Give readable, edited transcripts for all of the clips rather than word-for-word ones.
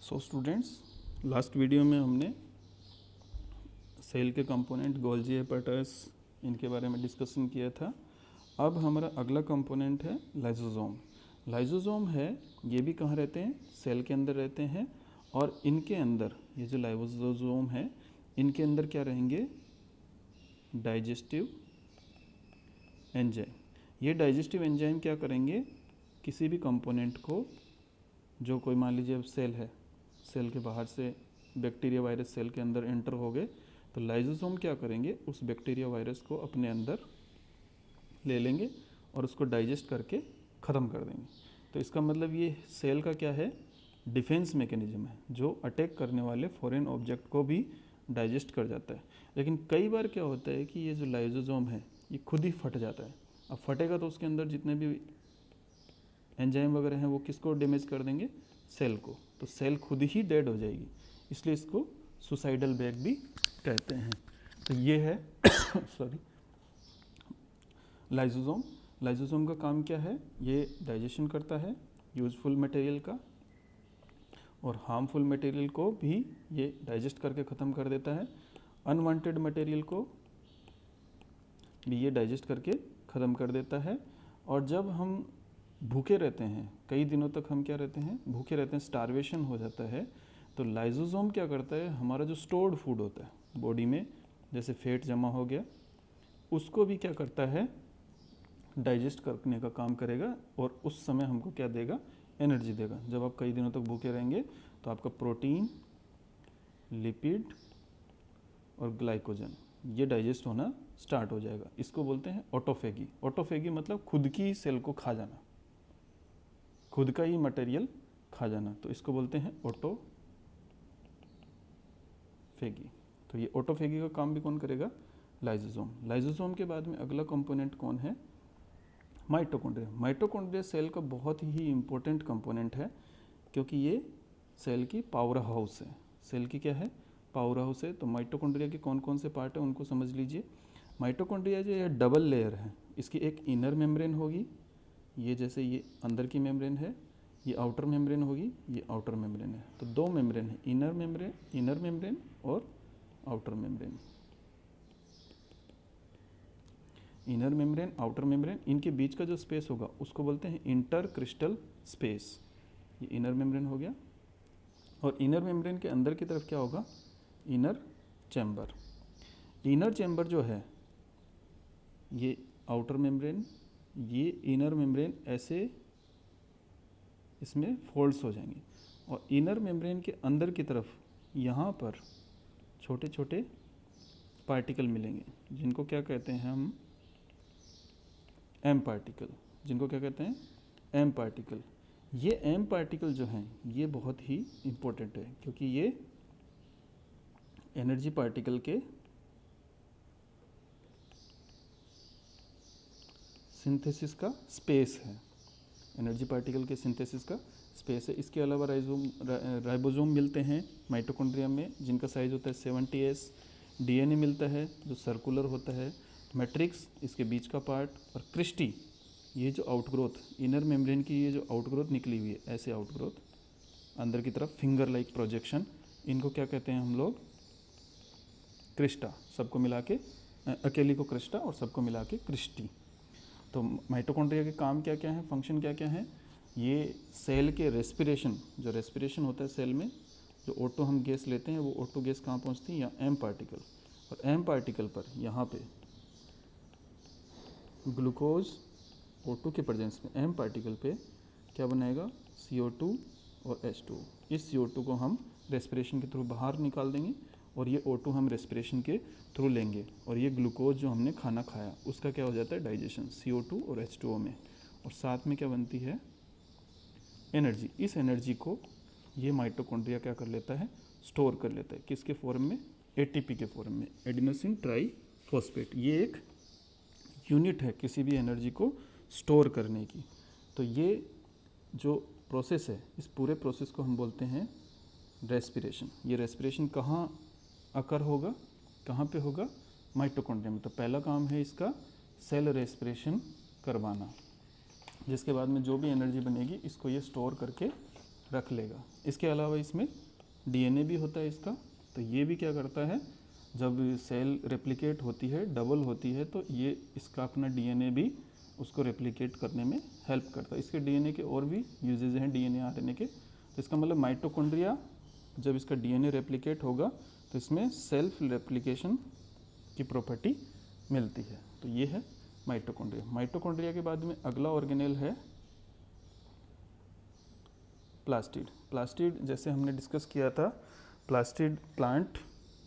So students, last video में हमने cell के कंपोनेंट गोल्जी एपेटाइस इनके बारे में डिस्कशन किया था। अब हमारा अगला कंपोनेंट है लाइसोसोम। लाइसोसोम है, ये भी कहाँ रहते हैं? सेल के अंदर रहते हैं। और इनके अंदर ये जो लाइसोसोम है, इनके अंदर क्या रहेंगे? Digestive enzyme. ये डाइजेस्टिव एंजाइम क्या करेंगे? किसी भी कंपोनेंट को, जो कोई मान लीजिए सेल है, सेल के बाहर से बैक्टीरिया वायरस सेल के अंदर एंटर हो गए, तो लाइसोसोम क्या करेंगे? उस बैक्टीरिया वायरस को अपने अंदर ले लेंगे और उसको डाइजेस्ट करके ख़त्म कर देंगे। तो इसका मतलब ये सेल का क्या है? डिफेंस मैकेनिज्म है, जो अटैक करने वाले फॉरेन ऑब्जेक्ट को भी डाइजेस्ट कर जाता है। लेकिन कई बार क्या होता है कि ये जो लाइसोसोम है, ये खुद ही फट जाता है। अब फटेगा तो उसके अंदर जितने भी एंजाइम वगैरह हैं वो किसको डैमेज कर देंगे? सेल को। तो सेल खुद ही डेड हो जाएगी, इसलिए इसको सुसाइडल डेथ भी कहते हैं। तो ये है सॉरी लाइसोसोम। लाइसोसोम का काम क्या है? ये डाइजेशन करता है यूजफुल मटेरियल का, और हार्मफुल मटेरियल को भी ये डाइजेस्ट करके ख़त्म कर देता है। अनवांटेड मटेरियल को भी ये डाइजेस्ट करके ख़त्म कर देता है। और जब हम भूखे रहते हैं, कई दिनों तक हम क्या रहते हैं? भूखे रहते हैं, स्टारवेशन हो जाता है, तो लाइसोसोम क्या करता है? हमारा जो स्टोर्ड फूड होता है बॉडी में, जैसे फैट जमा हो गया, उसको भी क्या करता है? डाइजेस्ट करने का काम करेगा, और उस समय हमको क्या देगा? एनर्जी देगा। जब आप कई दिनों तक भूखे रहेंगे तो आपका प्रोटीन, लिपिड और ग्लाइकोजन ये डाइजेस्ट होना स्टार्ट हो जाएगा। इसको बोलते हैं ऑटोफेगी। ऑटोफेगी मतलब खुद की सेल को खा जाना, खुद का ही मटेरियल खा जाना, तो इसको बोलते हैं ऑटोफेगी। तो ये ऑटोफेगी का काम भी कौन करेगा? लाइसोसोम। लाइसोसोम के बाद में अगला कंपोनेंट कौन है? माइटोकॉन्ड्रिया। माइटोकॉन्ड्रिया सेल का बहुत ही इंपॉर्टेंट कंपोनेंट है, क्योंकि ये सेल की पावर हाउस है। सेल की क्या है? पावर हाउस है। तो माइटोकॉन्ड्रिया के कौन कौन से पार्ट है उनको समझ लीजिए। माइटोकॉन्ड्रिया जो है डबल लेयर है। इसकी एक इनर मेम्ब्रेन होगी, ये जैसे ये अंदर की मेम्ब्रेन है, ये आउटर मेम्ब्रेन होगी, ये आउटर मेम्ब्रेन है। तो दो मेम्ब्रेन है, इनर मेम्ब्रेन और outer membrane. Inner membrane, outer membrane, इनके बीच का जो स्पेस होगा उसको बोलते हैं इंटरक्रिस्टल स्पेस। ये इनर मेम्ब्रेन हो गया। और इनर मेम्ब्रेन के अंदर की तरफ क्या होगा? Inner chamber. इनर चैम्बर जो है, ये आउटर मेम्ब्रेन, ये इनर मेम्ब्रेन, ऐसे इसमें फोल्ड्स हो जाएंगे। और इनर मेम्ब्रेन के अंदर की तरफ यहाँ पर छोटे छोटे पार्टिकल मिलेंगे, जिनको क्या कहते हैं हम? M particle. जिनको क्या कहते हैं? M particle. ये एम पार्टिकल जो हैं, ये बहुत ही इम्पोर्टेंट है, क्योंकि ये एनर्जी पार्टिकल के सिंथेसिस का स्पेस है। एनर्जी पार्टिकल के सिंथेसिस का स्पेस है। इसके अलावा राइबोसोम मिलते हैं माइटोकॉन्ड्रिया में, जिनका साइज होता है 70s। डीएनए मिलता है जो सर्कुलर होता है। मैट्रिक्स इसके बीच का पार्ट, और क्रिस्टी ये जो आउटग्रोथ, इनर मेम्ब्रेन की ये जो आउटग्रोथ निकली हुई है, ऐसे आउटग्रोथ अंदर की तरफ, फिंगर लाइक प्रोजेक्शन, इनको क्या कहते हैं हम लोग? क्रिस्टा। सबको मिला के, अकेली को क्रिस्टा और सबको मिला के क्रिस्टी। तो माइटोकॉन्ड्रिया के काम क्या क्या है, फंक्शन क्या क्या है? ये सेल के रेस्पिरेशन, जो रेस्पिरेशन होता है सेल में, जो O2 हम गैस लेते हैं, वो O2 गैस कहाँ पहुँचती है? यहाँ एम पार्टिकल। और एम पार्टिकल पर यहाँ पे ग्लूकोज O2 के प्रेजेंस में एम पार्टिकल पे क्या बनाएगा? CO2 और H2। इस CO2 को हम रेस्पिरेशन के थ्रू बाहर निकाल देंगे, और ये O2 हम रेस्पिरेशन के थ्रू लेंगे, और ये ग्लूकोज जो हमने खाना खाया उसका क्या हो जाता है? डाइजेशन, CO2 और H2O में। और साथ में क्या बनती है? एनर्जी। इस एनर्जी को ये माइटोकॉन्ड्रिया क्या कर लेता है? स्टोर कर लेता है। किसके फॉर्म में? ATP के फॉर्म में, एडिनोसिन ट्राईफॉस्फेट। ये एक यूनिट है किसी भी एनर्जी को स्टोर करने की। तो ये जो प्रोसेस है, इस पूरे प्रोसेस को हम बोलते हैं रेस्पिरेशन। ये रेस्पिरेशन कहाँ अकर होगा? कहाँ पे होगा? माइटोकॉन्ड्रिया में। तो पहला काम है इसका सेल रेस्पिरेशन करवाना, जिसके बाद में जो भी एनर्जी बनेगी इसको ये स्टोर करके रख लेगा। इसके अलावा इसमें डीएनए भी होता है इसका, तो ये भी क्या करता है, जब सेल रेप्लिकेट होती है, डबल होती है, तो ये इसका अपना डीएनए भी उसको रेप्लिकेट करने में हेल्प करता है। इसके डीएनए के और भी यूजेज हैं डीएनए आरएनए के। तो इसका मतलब माइटोकॉन्ड्रिया जब इसका डीएनए रेप्लिकेट होगा तो इसमें सेल्फ रेप्लिकेशन की प्रॉपर्टी मिलती है। तो ये है माइटोकॉन्ड्रिया। माइटोकॉन्ड्रिया के बाद में अगला ऑर्गेनेल है प्लास्टिड। प्लास्टिड जैसे हमने डिस्कस किया था, प्लास्टिड प्लांट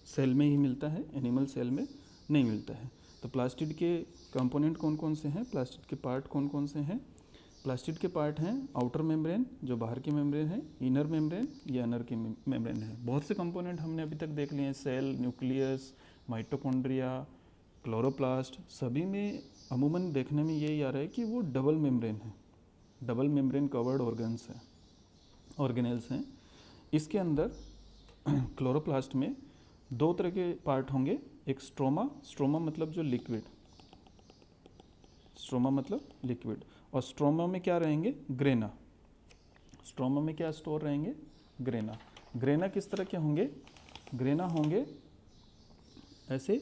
सेल में ही मिलता है, एनिमल सेल में नहीं मिलता है। तो प्लास्टिड के कंपोनेंट कौन कौन से हैं, प्लास्टिड के पार्ट कौन कौन से हैं? प्लास्टिड के पार्ट हैं आउटर मेम्ब्रेन, जो बाहर की मेम्ब्रेन है, इनर मेम्ब्रेन, ये अंदर की मेम्ब्रेन है। बहुत से कंपोनेंट हमने अभी तक देख लिए हैं, सेल, न्यूक्लियस, माइटोकॉन्ड्रिया, क्लोरोप्लास्ट, सभी में अमूमन देखने में यही आ रहा है कि वो डबल मेम्ब्रेन है, डबल मेम्ब्रेन कवर्ड ऑर्गन्स हैं, ऑर्गेनेल्स हैं। इसके अंदर क्लोरोप्लास्ट में दो तरह के पार्ट होंगे, एक स्ट्रोमा, स्ट्रोमा मतलब जो लिक्विड, स्ट्रोमा मतलब लिक्विड, और स्ट्रोमा में क्या रहेंगे, ग्रेना। स्ट्रोमा में क्या स्टोर रहेंगे, ग्रेना। ग्रेना किस तरह के होंगे, ग्रेना होंगे ऐसे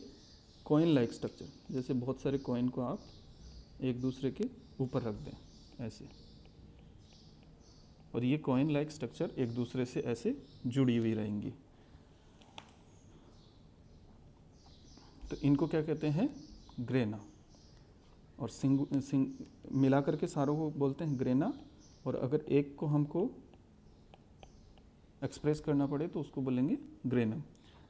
कॉइन लाइक स्ट्रक्चर, जैसे बहुत सारे कॉइन को आप एक दूसरे के ऊपर रख दें ऐसे, और ये कॉइन लाइक स्ट्रक्चर एक दूसरे से ऐसे जुड़ी हुई रहेंगी। तो इनको क्या कहते हैं, ग्रेना। और मिला करके सारों को बोलते हैं ग्रेना, और अगर एक को हमको एक्सप्रेस करना पड़े तो उसको बोलेंगे ग्रेनम।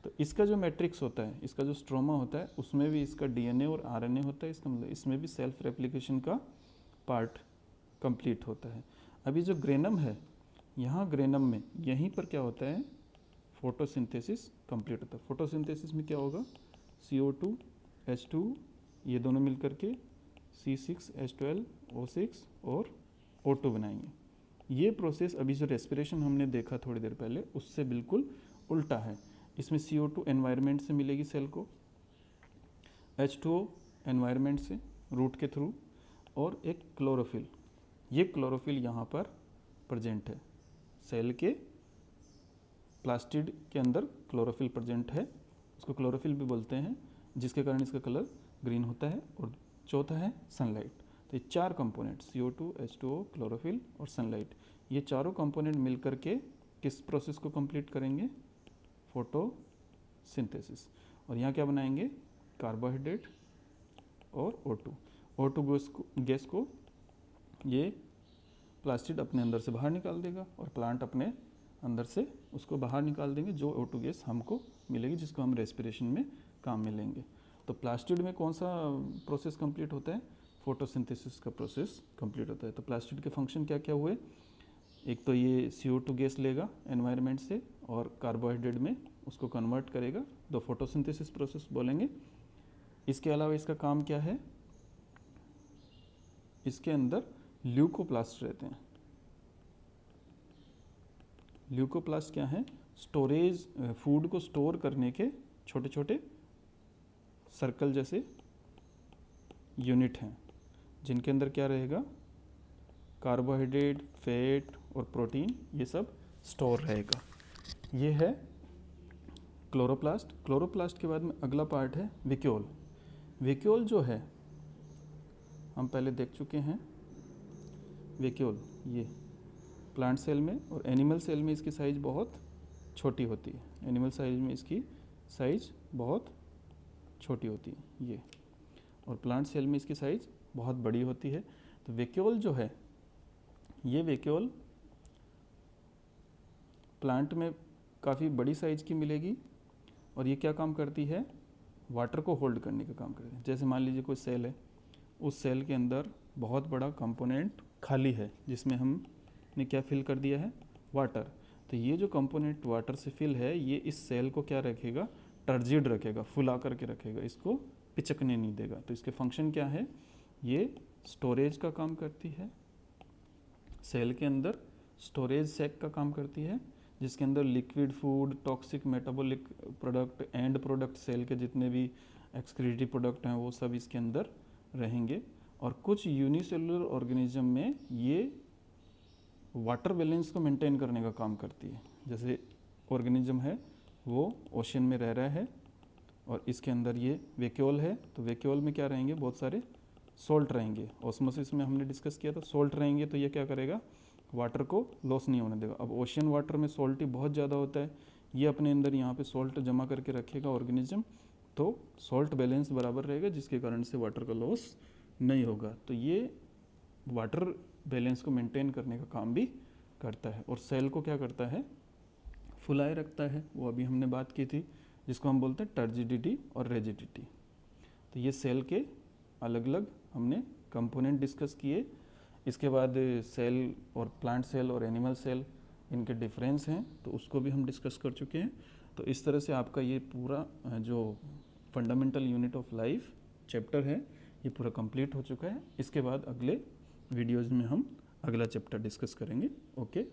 तो इसका जो मैट्रिक्स होता है, इसका जो स्ट्रोमा होता है, उसमें भी इसका डीएनए और आरएनए होता है। इसका मतलब इसमें भी सेल्फ रेप्लिकेशन का पार्ट कंप्लीट होता है। अभी जो ग्रेनम है, यहाँ ग्रेनम में यहीं पर क्या होता है, फोटोसिंथेसिस कंप्लीट होता है। फोटोसिंथेसिस में क्या होगा, CO2 H2 ये दोनों मिल करके C6H12 O6 और O2 बनाएंगे। ये प्रोसेस अभी जो रेस्पिरेशन हमने देखा थोड़ी देर पहले, उससे बिल्कुल उल्टा है। इसमें CO2 एनवायरनमेंट से मिलेगी सेल को, H2O एनवायरनमेंट से रूट के थ्रू, और एक क्लोरोफिल। ये क्लोरोफिल यहाँ पर प्रेजेंट है, सेल के प्लास्टिड के अंदर क्लोरोफिल प्रेजेंट है, उसको क्लोरोफिल भी बोलते हैं, जिसके कारण इसका कलर ग्रीन होता है। और चौथा है सनलाइट। तो ये चार कंपोनेंट, CO2 H2O क्लोरोफिल और सनलाइट, ये चारों कंपोनेंट मिलकर के किस प्रोसेस को कंप्लीट करेंगे, फोटोसिंथेसिस। और यहाँ क्या बनाएंगे, कार्बोहाइड्रेट और O2 गैस को ये प्लास्टिड अपने अंदर से बाहर निकाल देगा, और प्लांट अपने अंदर से उसको बाहर निकाल देंगे, जो O2 गैस हमको मिलेगी, जिसको हम रेस्पिरेशन में काम में लेंगे। तो प्लास्टिड में कौन सा प्रोसेस कंप्लीट होता है, फोटोसिंथेसिस का प्रोसेस कंप्लीट होता है। तो प्लास्टिड के फंक्शन क्या क्या हुए, एक तो ये CO2 गैस लेगा एनवायरनमेंट से और कार्बोहाइड्रेट में उसको कन्वर्ट करेगा, तो फोटोसिंथेसिस प्रोसेस बोलेंगे। इसके अलावा इसका काम क्या है, इसके अंदर ल्यूकोप्लास्ट रहते हैं। ल्यूकोप्लास्ट क्या है, स्टोरेज, फूड को स्टोर करने के छोटे छोटे सर्कल जैसे यूनिट हैं, जिनके अंदर क्या रहेगा, कार्बोहाइड्रेट, फैट और प्रोटीन, ये सब स्टोर रहेगा। ये है क्लोरोप्लास्ट। क्लोरोप्लास्ट के बाद में अगला पार्ट है वेक्यूल। वेक्यूल जो है हम पहले देख चुके हैं। वेक्यूल ये प्लांट सेल में और एनिमल सेल में इसकी साइज बहुत छोटी होती है। एनिमल साइज में इसकी साइज बहुत छोटी होती है ये, और प्लांट सेल में इसकी साइज बहुत बड़ी होती है। तो वेक्यूल जो है, ये वेक्यूल प्लांट में काफ़ी बड़ी साइज की मिलेगी, और ये क्या काम करती है, वाटर को होल्ड करने का काम करती है। जैसे मान लीजिए कोई सेल है, उस सेल के अंदर बहुत बड़ा कंपोनेंट खाली है, जिसमें हमने क्या फिल कर दिया है, वाटर। तो ये जो कंपोनेंट वाटर से फिल है, ये इस सेल को क्या रखेगा, टर्जिड रखेगा, फुला करके रखेगा, इसको पिचकने नहीं देगा। तो इसके फंक्शन क्या है, ये स्टोरेज का काम करती है, सेल के अंदर स्टोरेज सैक का काम करती है, जिसके अंदर liquid food, toxic metabolic product, end product, cell के जितने भी एक्सक्रीटरी प्रोडक्ट हैं वो सब इसके अंदर रहेंगे। और कुछ यूनिसेलुलर ऑर्गेनिज्म में ये वाटर बैलेंस को मेंटेन करने का काम करती है। जैसे ऑर्गेनिज्म है वो ओशन में रह रहा है और इसके अंदर ये वैक्यूल है, तो वैक्यूल में क्या रहेंगे, बहुत सारे सॉल्ट रहेंगे। ऑस्मोसिस में हमने डिस्कस किया था, सॉल्ट रहेंगे तो ये क्या करेगा, वाटर को लॉस नहीं होने देगा। अब ओशन वाटर में सॉल्ट ही बहुत ज़्यादा होता है, ये अपने अंदर यहाँ पे सॉल्ट जमा करके रखेगा ऑर्गेनिज्म, तो सॉल्ट बैलेंस बराबर रहेगा, जिसके कारण से वाटर का लॉस नहीं होगा। तो ये वाटर बैलेंस को मेंटेन करने का काम भी करता है। और सेल को क्या करता है, फुलाए रखता है, वो अभी हमने बात की थी, जिसको हम बोलते हैं टर्जिडिटी और रेजिडिटी। तो ये सेल के अलग अलग हमने कंपोनेंट डिस्कस किए। इसके बाद सेल और प्लांट सेल और एनिमल सेल, इनके डिफरेंस हैं, तो उसको भी हम डिस्कस कर चुके हैं। तो इस तरह से आपका ये पूरा जो fundamental unit of life chapter है, ये पूरा कंप्लीट हो चुका है। इसके बाद अगले वीडियोज़ में हम अगला चैप्टर डिस्कस करेंगे। ओके।